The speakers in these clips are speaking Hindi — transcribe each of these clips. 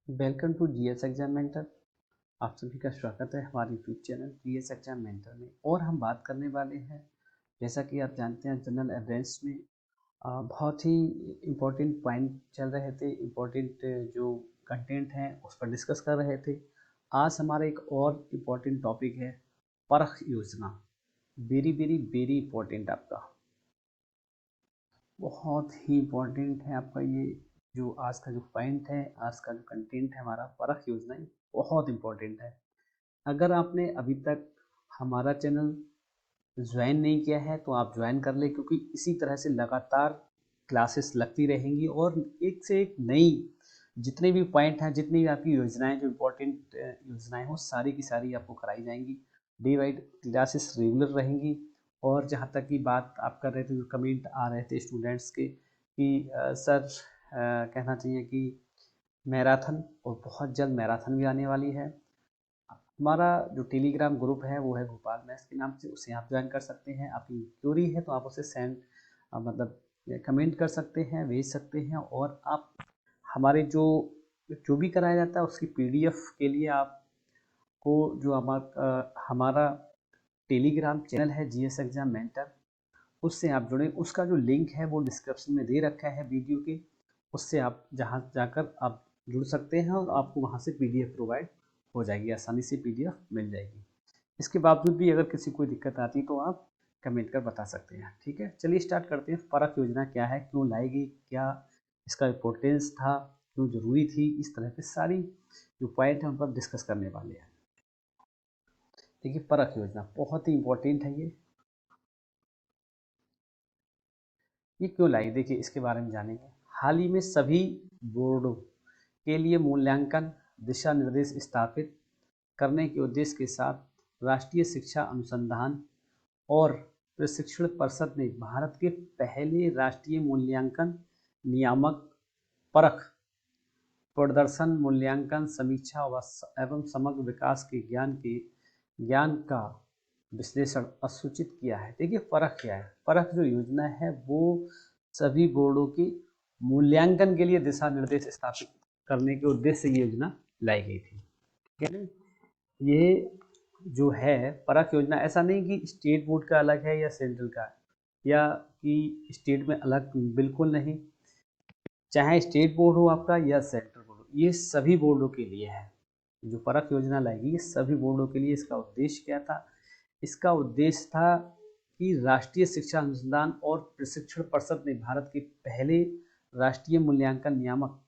Welcome to GS exam mentor. आप सभी का स्वागत है हमारे YouTube channel GS exam mentor में। और हम बात करने वाले हैं, जैसा कि आप जानते हैं, जनरल अवेयरनेस में बहुत ही इम्पोर्टेंट पॉइंट चल रहे थे, इम्पोर्टेंट जो कंटेंट हैं उस पर डिस्कस कर रहे थे। आज हमारा एक और इम्पोर्टेंट टॉपिक है परख योजना। वेरी वेरी वेरी इम्पोर्टेंट, आपका बहुत ही इम्पोर्टेंट है आपका ये जो आज का जो पॉइंट है, आज का जो कंटेंट है हमारा परख योजना, ये बहुत इम्पोर्टेंट है। अगर आपने अभी तक हमारा चैनल ज्वाइन नहीं किया है तो आप ज्वाइन कर ले, क्योंकि इसी तरह से लगातार क्लासेस लगती रहेंगी और एक से एक नई जितने भी पॉइंट हैं, जितनी भी आपकी योजनाएं, जो इम्पोर्टेंट योजनाएं हो, सारी की सारी आपको कराई जाएंगी। डे वाइज क्लासेस रेगुलर रहेंगी। और जहाँ तक की बात आप कर रहे थे, जो कमेंट आ रहे थे स्टूडेंट्स के कि सर कहना चाहिए कि मैराथन, और बहुत जल्द मैराथन भी आने वाली है। हमारा जो टेलीग्राम ग्रुप है वो है गोपाल मैथ्स के नाम से, उसे आप ज्वाइन कर सकते हैं। आपकी क्यूरी है तो आप उसे सेंड मतलब कमेंट कर सकते हैं, भेज सकते हैं। और आप हमारे जो जो भी कराया जाता है उसकी पीडीएफ के लिए आपको जो हमारा टेलीग्राम चैनल है जीएस एग्जाम मेंटर, उससे आप जुड़ें। उसका जो लिंक है वो डिस्क्रिप्शन में दे रखा है वीडियो के, उससे आप जहाँ जाकर आप जुड़ सकते हैं और आपको वहाँ से पीडीएफ प्रोवाइड हो जाएगी, आसानी से पीडीएफ मिल जाएगी। इसके बावजूद भी अगर किसी कोई दिक्कत आती है तो आप कमेंट कर बता सकते हैं। ठीक है, चलिए स्टार्ट करते हैं। परख योजना क्या है, क्यों लाई गई, क्या इसका इम्पोर्टेंस था, क्यों ज़रूरी थी, इस तरह की सारी जो पॉइंट है उन पर डिस्कस करने वाले हैं। देखिए, परख योजना बहुत ही इम्पोर्टेंट है। ये क्यों लाई, देखिए इसके बारे में जानेंगे। हाल ही में सभी बोर्डों के लिए मूल्यांकन दिशा निर्देश स्थापित करने के उद्देश्य के साथ राष्ट्रीय शिक्षा अनुसंधान और प्रशिक्षण परिषद ने भारत के पहले राष्ट्रीय मूल्यांकन नियामक परख प्रदर्शन मूल्यांकन समीक्षा एवं समग्र विकास के ज्ञान का विश्लेषण असूचित किया है। देखिए, परख क्या है, परख जो योजना है वो सभी बोर्डों की मूल्यांकन के लिए दिशा निर्देश स्थापित करने के उद्देश्य से ये योजना लाई गई थी। ठीक है, ये जो है परख योजना, ऐसा नहीं कि स्टेट बोर्ड का अलग है या सेंट्रल का, या कि स्टेट में अलग, बिल्कुल नहीं। चाहे स्टेट बोर्ड हो आपका या सेंट्रल बोर्ड हो, ये सभी बोर्डों के लिए है। जो परख योजना लाएगी ये सभी बोर्डों के लिए। इसका उद्देश्य क्या था? इसका उद्देश्य था कि राष्ट्रीय शिक्षा अनुसंधान और प्रशिक्षण परिषद ने भारत के पहले राष्ट्रीय मूल्यांकन नियामक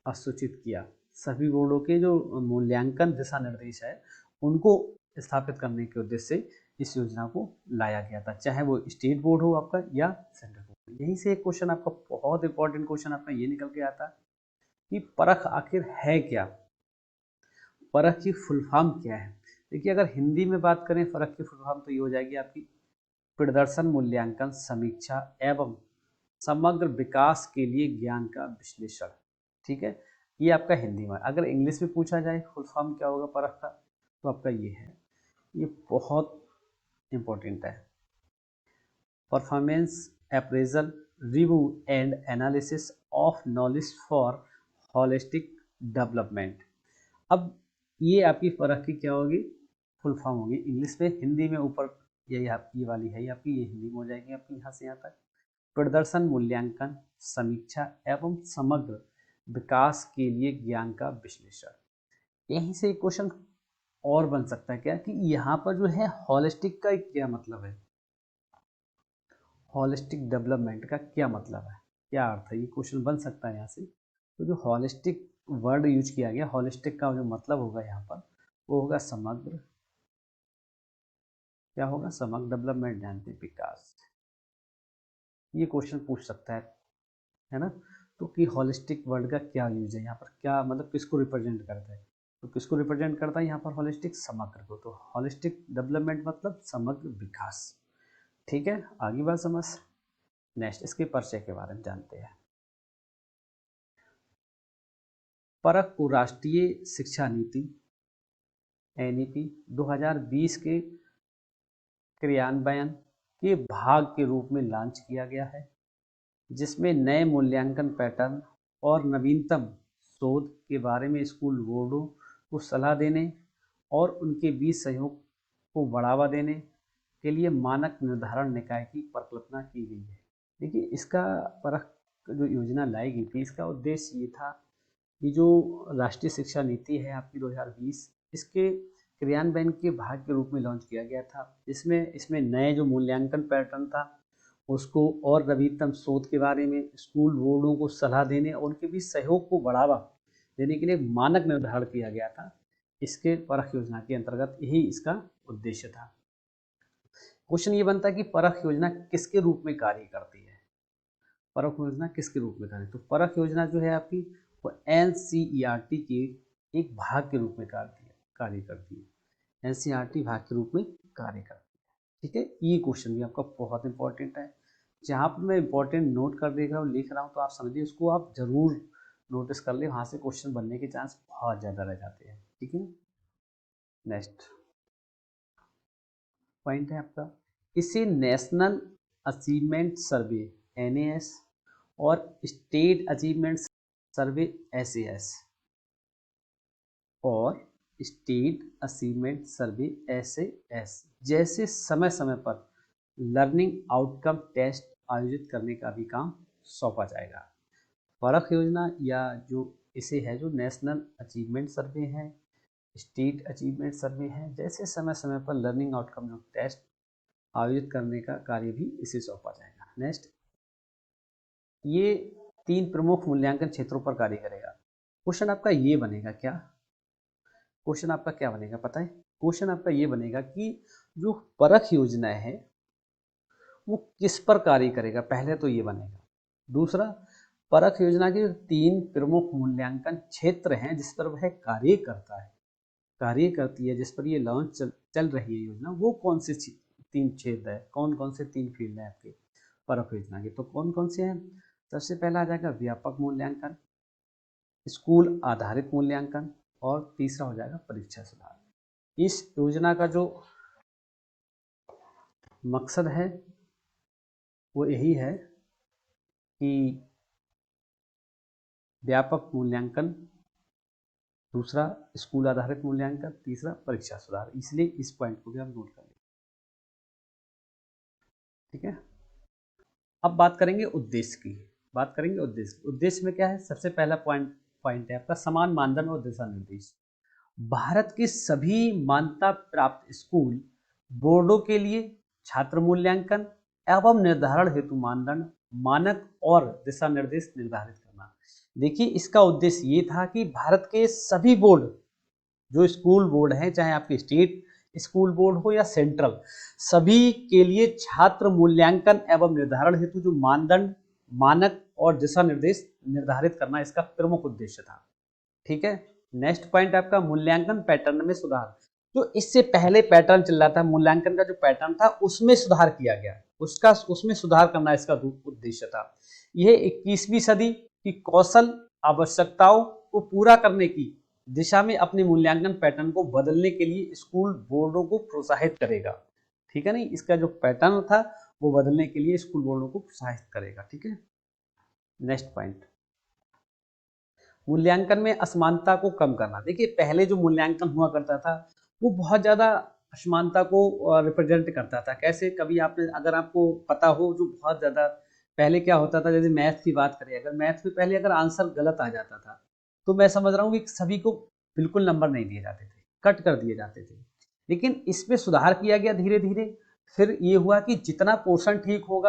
असूचित किया। सभी बोर्डों के जो मूल्यांकन दिशा निर्देश है उनको स्थापित करने के उद्देश्य से इस योजना को लाया गया था, चाहे वो स्टेट बोर्ड हो आपका या सेंट्रल बोर्ड। यहीं से एक क्वेश्चन आपका, बहुत इंपॉर्टेंट क्वेश्चन आपका ये निकल के आता कि परख आखिर है क्या, परख की फुल फॉर्म क्या है। देखिए, अगर हिंदी में बात करें परख की फुल फॉर्म तो ये हो जाएगी आपकी प्रदर्शन मूल्यांकन समीक्षा एवं समग्र विकास के लिए ज्ञान का विश्लेषण। ठीक है, ये आपका हिंदी में। अगर इंग्लिश में पूछा जाए फुल फॉर्म क्या होगा परख का, तो आपका ये है, ये बहुत इंपॉर्टेंट है, performance appraisal review and analysis of knowledge for holistic development. अब ये आपकी परख की क्या होगी, फुल फॉर्म होगी इंग्लिश में। हिंदी में ऊपर यही आपकी ये वाली है आपकी, ये हिंदी में हो जाएगी आपकी यहाँ से यहाँ तक। प्रदर्शन मूल्यांकन समीक्षा एवं समग्र विकास के लिए ज्ञान का विश्लेषण। यहीं से एक क्वेश्चन और बन सकता है क्या, कि यहाँ पर जो है होलिस्टिक का क्या मतलब है, होलिस्टिक डेवलपमेंट का क्या मतलब है, क्या अर्थ है, ये क्वेश्चन बन सकता है यहाँ से। तो जो होलिस्टिक वर्ड यूज किया गया, होलिस्टिक का जो मतलब होगा यहाँ पर वो होगा समग्र, क्या होगा, समग्र डेवलपमेंट, जानते विकास। ये क्वेश्चन पूछ सकता है ना। तो कि होलिस्टिक वर्ड का क्या यूज है यहाँ पर, क्या मतलब, किसको रिप्रेजेंट करता है, तो किसको रिप्रेजेंट करता है यहाँ पर होलिस्टिक, समग्र को। तो होलिस्टिक डेवलपमेंट मतलब समग्र विकास। ठीक है, आगे बात समझ। नेक्स्ट इसके परिचय के बारे में जानते हैं। परख को राष्ट्रीय शिक्षा नीति एनईपी 2020 के क्रियान्वयन के भाग के रूप में लॉन्च किया गया है, जिसमें नए मूल्यांकन पैटर्न और नवीनतम शोध के बारे में स्कूल बोर्डों को सलाह देने और उनके बीच सहयोग को बढ़ावा देने के लिए मानक निर्धारण निकाय की परिकल्पना की गई है। देखिए, इसका परख जो योजना लाई गई थी, इसका उद्देश्य ये था कि जो राष्ट्रीय शिक्षा नीति है आपकी 2020, इसके क्रियान्वयन के भाग के रूप में लॉन्च किया गया था। इसमें नए जो मूल्यांकन पैटर्न था उसको और नवीनतम शोध के बारे में स्कूल बोर्डों को सलाह देने और उनके बीच सहयोग को बढ़ावा देने के लिए मानक निर्धारण किया गया था। इसके परख योजना के अंतर्गत यही इसका उद्देश्य था। क्वेश्चन ये बनता है कि परख योजना किसके रूप में कार्य करती है। परख योजना किसके रूप में कार्य, तो परख योजना जो है आपकी वो एनसीईआरटी के एक भाग के रूप में कार्य करती है। एनसीईआरटी भाग के रूप में कार्य करती है। ठीक है, ये क्वेश्चन भी आपका बहुत इंपॉर्टेंट है। जहाँ पर मैं इंपॉर्टेंट नोट कर देगा और लिख रहा हूँ तो आप समझिए, उसको आप जरूर नोटिस कर ले, वहाँ से क्वेश्चन बनने के चांस बहुत ज़्यादा रह जाते हैं। ठीक है, नेक्स्ट पॉइंट है आपका, इसे नेशनल अचीवमेंट सर्वे NAS और स्टेट अचीवमेंट सर्वे SAS और स्टेट अचीवमेंट सर्वे SAS जैसे समय समय पर लर्निंग आउटकम टेस्ट आयोजित करने का भी काम सौंपा जाएगा। परख योजना या जो इसे है जो नेशनल अचीवमेंट सर्वे है, स्टेट अचीवमेंट सर्वे है, जैसे समय समय पर लर्निंग आउटकम जो टेस्ट आयोजित करने का कार्य भी इसे सौंपा जाएगा। नेक्स्ट, ये 3 प्रमुख मूल्यांकन क्षेत्रों पर कार्य करेगा। क्वेश्चन आपका ये बनेगा क्या, क्वेश्चन आपका क्या बनेगा पता है, क्वेश्चन आपका ये बनेगा कि जो परख योजना है वो किस पर कार्य करेगा, पहले तो ये बनेगा। दूसरा, परख योजना के 3 प्रमुख मूल्यांकन क्षेत्र हैं जिस पर वह कार्य करती है, जिस पर ये लॉन्च चल रही है योजना, वो कौन से 3 क्षेत्र है, कौन कौन से 3 फील्ड है आपके परख योजना के, तो कौन कौन से हैं। सबसे पहला आ जाएगा व्यापक मूल्यांकन, स्कूल आधारित मूल्यांकन और तीसरा हो जाएगा परीक्षा सुधार। इस योजना का जो मकसद है वो यही है कि व्यापक मूल्यांकन, दूसरा स्कूल आधारित मूल्यांकन, तीसरा परीक्षा सुधार, इसलिए इस पॉइंट को भी हम नोट कर लेंगे। ठीक है, अब बात करेंगे उद्देश्य की, उद्देश्य में क्या है, सबसे पहला पॉइंट है आपका समान मानदंड और दिशा निर्देश। भारत के सभी मान्यता प्राप्त स्कूल बोर्डों के लिए छात्र मूल्यांकन एवं निर्धारण हेतु मानदंड, मानक और दिशा निर्देश निर्धारित करना। देखिए, इसका उद्देश्य ये था कि भारत के सभी बोर्ड, जो स्कूल बोर्ड हैं, चाहे आपके स्टेट स्कूल बोर्ड हो या सेंट्रल, सभी के लिए छात्र मूल्यांकन एवं निर्धारण हेतु जो मानदंड, मानक और दिशा निर्देश निर्धारित करना इसका प्रमुख उद्देश्य था। ठीक है, नेक्स्ट पॉइंट आपका मूल्यांकन पैटर्न में सुधार। जो इससे पहले पैटर्न चल रहा था, मूल्यांकन का जो पैटर्न था उसमें सुधार किया गया, उसमें सुधार करना इसका उद्देश्य था। यह 21वीं सदी की कौशल आवश्यकताओं को पूरा करने की दिशा में अपने मूल्यांकन पैटर्न को बदलने के लिए स्कूल बोर्डों को प्रोत्साहित करेगा। ठीक है, नहीं, इसका जो पैटर्न था वो बदलने के लिए स्कूल बोर्डों को प्रोत्साहित करेगा। ठीक है, नेक्स्ट पॉइंट, मूल्यांकन में असमानता को कम करना। देखिए, पहले जो मूल्यांकन हुआ करता था वो बहुत ज़्यादा असमानता को रिप्रेजेंट करता था। कैसे, कभी आपने, अगर आपको पता हो, जो बहुत ज़्यादा पहले क्या होता था, जैसे मैथ की बात करें, अगर मैथ में पहले अगर आंसर गलत आ जाता था तो मैं समझ रहा हूँ कि सभी को बिल्कुल नंबर नहीं दिए जाते थे, कट कर दिए जाते थे। लेकिन इसमें सुधार किया गया धीरे धीरे। फिर ये हुआ कि जितना पोर्शन ठीक होगा,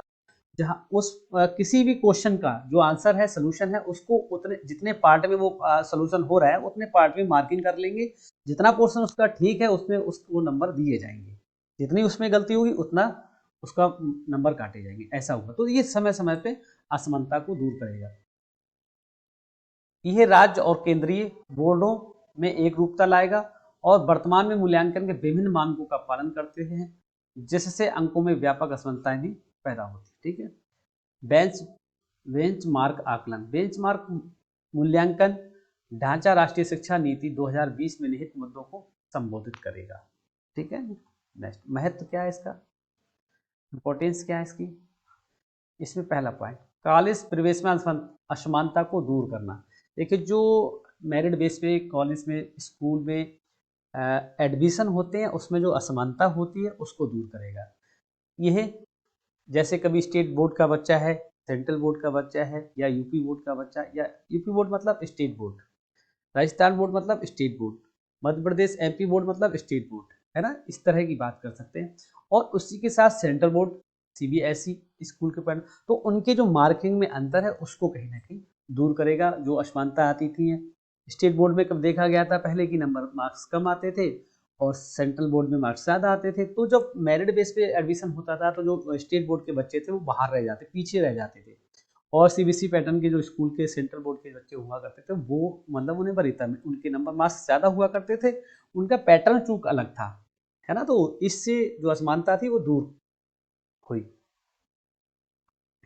जहाँ उस किसी भी क्वेश्चन का जो आंसर है, सोल्यूशन है, उसको उतने जितने पार्ट में वो सोल्यूशन हो रहा है उतने पार्ट में मार्किंग कर लेंगे। जितना पोर्शन उसका ठीक है उसमें उसको नंबर दिए जाएंगे, जितनी उसमें गलती होगी उतना उसका नंबर काटे जाएंगे। ऐसा होगा तो ये समय समय पे असमानता को दूर करेगा। यह राज्य और केंद्रीय बोर्डों में एक रूपता लाएगा और वर्तमान में मूल्यांकन के विभिन्न मानकों का पालन करते हैं, जिससे अंकों में व्यापक असमानताएं भी पैदा होती। ठीक है, बेंचमार्क आकलन, बेंचमार्क मूल्यांकन ढांचा राष्ट्रीय शिक्षा नीति 2020 में निहित मुद्दों को संबोधित करेगा। ठीक है, नेक्स्ट, महत्व क्या है इसका, इंपॉर्टेंस क्या है इसकी। इसमें पहला पॉइंट, कॉलेज प्रवेश में असमानता को दूर करना। देखिए जो मेरिट बेस पे कॉलेज में स्कूल में एडमिशन होते हैं उसमें जो असमानता होती है उसको दूर करेगा। यह जैसे कभी स्टेट बोर्ड का बच्चा है, सेंट्रल बोर्ड का बच्चा है, या यूपी बोर्ड का बच्चा, या यूपी बोर्ड मतलब स्टेट बोर्ड, राजस्थान बोर्ड मतलब state board, Madhya Pradesh MP board मतलब स्टेट बोर्ड, है ना, इस तरह की बात कर सकते हैं। और उसी के साथ सेंट्रल बोर्ड सीबीएसई स्कूल के पैटर्न, तो उनके जो मार्किंग में अंतर है उसको कहीं ना कहीं दूर करेगा। जो असमानता आती थी स्टेट बोर्ड में कब देखा गया था पहले की नंबर मार्क्स कम आते थे और सेंट्रल बोर्ड में मार्क्स ज़्यादा आते थे, तो जब मेरिट बेस पे एडमिशन होता था तो जो स्टेट बोर्ड के बच्चे थे वो बाहर रह जाते, पीछे रह जाते थे। और सीबीएसई पैटर्न के जो स्कूल के सेंट्रल बोर्ड के बच्चे हुआ करते थे वो मतलब उन्हें वरीयता में उनके नंबर मार्क्स ज़्यादा हुआ करते थे, उनका पैटर्न चूक अलग था, है ना, तो इससे जो असमानता थी वो दूर हुई।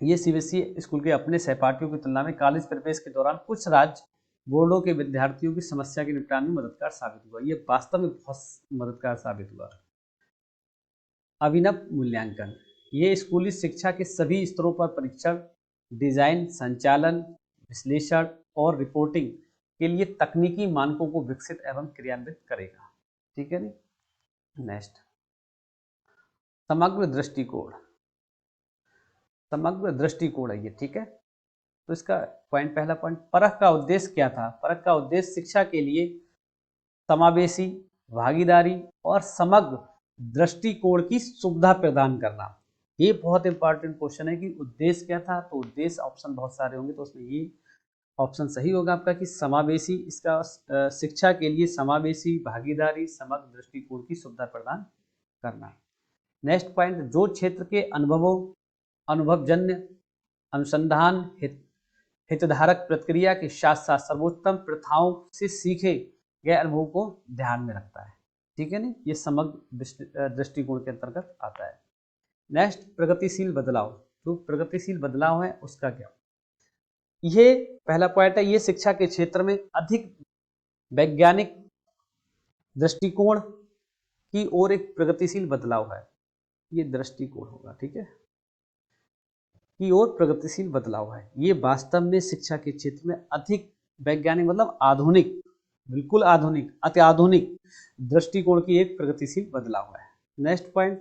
ये सीबीएसई स्कूल के अपने सहपाठियों की तुलना में कॉलेज प्रवेश के दौरान कुछ राज्य बोर्डों के विद्यार्थियों की समस्या के निपटान में मददगार साबित हुआ। ये वास्तव में बहुत मददगार साबित हुआ। अभिनव मूल्यांकन, ये स्कूली शिक्षा के सभी स्तरों पर परीक्षण, डिजाइन, संचालन, विश्लेषण और रिपोर्टिंग के लिए तकनीकी मानकों को विकसित एवं क्रियान्वित करेगा। ठीक है नी। नेक्स्ट, समग्र दृष्टिकोण। समग्र दृष्टिकोण है ये, ठीक है। तो इसका पॉइंट, पहला पॉइंट, परख का उद्देश्य क्या था? परख का उद्देश्य शिक्षा के लिए समावेशी, भागीदारी और समग्र दृष्टिकोण की सुविधा प्रदान करना। ये बहुत इंपॉर्टेंट क्वेश्चन है कि उद्देश्य क्या था, तो उद्देश्य ऑप्शन बहुत सारे होंगे तो उसमें ये ऑप्शन सही होगा आपका कि समावेशी, इसका शिक्षा के लिए समावेशी, भागीदारी, समग्र दृष्टिकोण की सुविधा प्रदान करना। नेक्स्ट पॉइंट, जो क्षेत्र के अनुभवों, अनुभवजन्य अनुसंधान, हितधारक प्रक्रिया के साथ साथ सर्वोत्तम प्रथाओं से सीखे गए अनुभव को ध्यान में रखता है। ठीक है ना, ये समग्र दृष्टिकोण के अंतर्गत आता है। नेक्स्ट, प्रगतिशील बदलाव। जो प्रगतिशील बदलाव है उसका क्या, ये पहला पॉइंट है, ये शिक्षा के क्षेत्र में अधिक वैज्ञानिक दृष्टिकोण की ओर एक प्रगतिशील बदलाव है। ये दृष्टिकोण होगा, ठीक है, की ओर प्रगतिशील बदलाव है। ये वास्तव में शिक्षा के क्षेत्र में अधिक वैज्ञानिक मतलब आधुनिक, बिल्कुल आधुनिक, अत्याधुनिक दृष्टिकोण की एक प्रगतिशील बदलाव है। नेक्स्ट पॉइंट,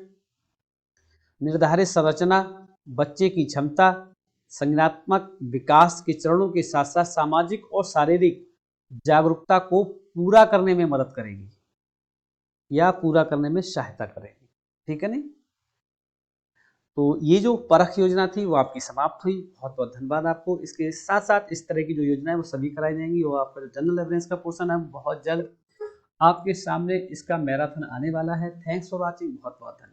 निर्धारित संरचना, बच्चे की क्षमता, संज्ञानात्मक विकास के चरणों के साथ साथ सामाजिक और शारीरिक जागरूकता को पूरा करने में मदद करेगी या पूरा करने में सहायता करेगी। ठीक है नहीं। तो ये जो परख योजना थी वो आपकी समाप्त हुई। बहुत बहुत धन्यवाद आपको। इसके साथ साथ इस तरह की जो योजना है वो सभी कराई जाएंगी और आपका जो जनरल अवेयरनेस का पोर्शन है बहुत जल्द आपके सामने इसका मैराथन आने वाला है। Thanks for watching. बहुत बहुत धन्यवाद।